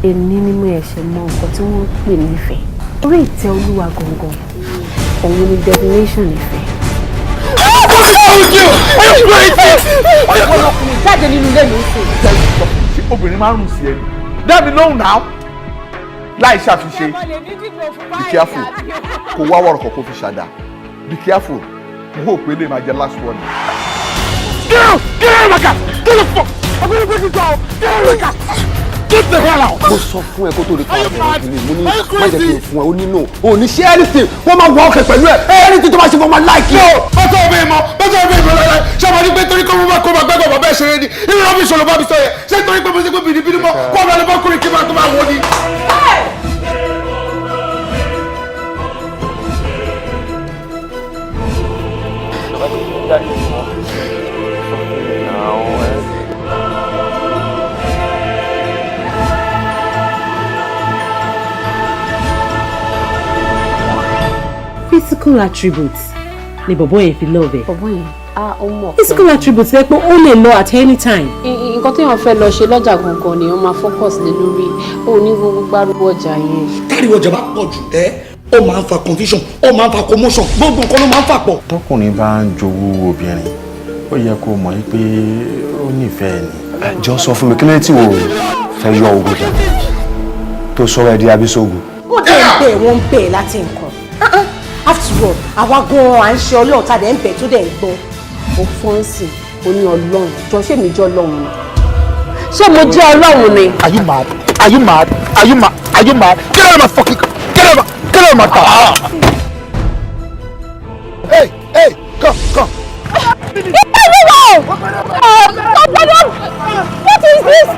èmi ni mo ẹ̀ṣẹ̀ mọ nǹkan tí wọ́n ń pè nífẹ̀ẹ́. Orí ìtẹ́ Olúwa gangan, òun ni definition ìfẹ́. Ọlọ́kùnrin jáde nínú ilé mi sí. Ṣé obìnrin máa ń rùn sí ẹni? Dábì lóhùn náà. Láì ṣàfiṣe. Be careful. Kò wá wọ̀rọ̀ kan kó fi ṣàdá. Be careful. Mo hope pé lè máa jẹ last one. Get out! Get out of my car! Get the fuck! I'm gonna break it down! Get out of my car! Get the hell out! Mo sọ fún ẹ kó tó di pa ọ̀rọ̀ ìdílé mo ní má jẹ́ kí n fún ẹ ó ní no o ní ṣe anything wọ́n máa wọ ọkẹ pẹ̀lú ẹ anything tó máa ṣe fún ọmọ like you. Bọ́tọ̀ ọbẹ̀ ìmọ̀ lọ́la ṣé ọmọ ní pé torí kọ́ mo máa kó máa gbẹ́gbẹ́ bàbá ẹ̀ ṣeré ni irú rọ́bì ìṣòro bá mi sọ yẹ ṣé torí pé mo ṣe pé bìrìbìrì mọ́ kó ọmọ ẹlẹ́mọ́ kúrì kí máa tó máa wọ ni. Physical attributes ni bọ̀bọ̀ yẹn fi love ẹ̀. Bọ̀bọ̀ yẹn ọmọ. Physical attributes ẹ pé ó lè lọ at any time. Nǹkan tí wọ́n fẹ́ lọ ṣe lọ́jà gangan ni wọ́n máa focus lé lórí òní gbogbo gbárùkù ọjà yẹn. Táriwo ọjà bá pọ̀ jù ó máa ń fa confusion ó máa ń fa commotion gbogbo nǹkan ló máa ń fà pọ̀. Tọkùnrin bá ń jowú obìnrin ó yẹ kó mọ̀ pé ó nífẹ̀ẹ́ ni. Jọ sọ fún mi kí ló tí wò fẹ́ yọ ogun jà tó sọ̀rọ̀ ẹ̀ di abisogun. Ó dẹ̀ ń bẹ̀ wọ́n ń bẹ̀ láti nǹkan. After all àwa gan-an à ń ṣe ọlọ́run tá a dẹ̀ ń bẹ̀ tó dẹ̀ ń gbọ́. Ó fọ́nsì ó ní ọlọ́run jọ ṣé mi jẹ́ ọlọ́run ni ṣé mo jẹ́ ọlọ́run ni. Are you mad? Are you mad? Are you mad? Are you mad? Get out of my fucking get out of my car. Hey, come. What is this?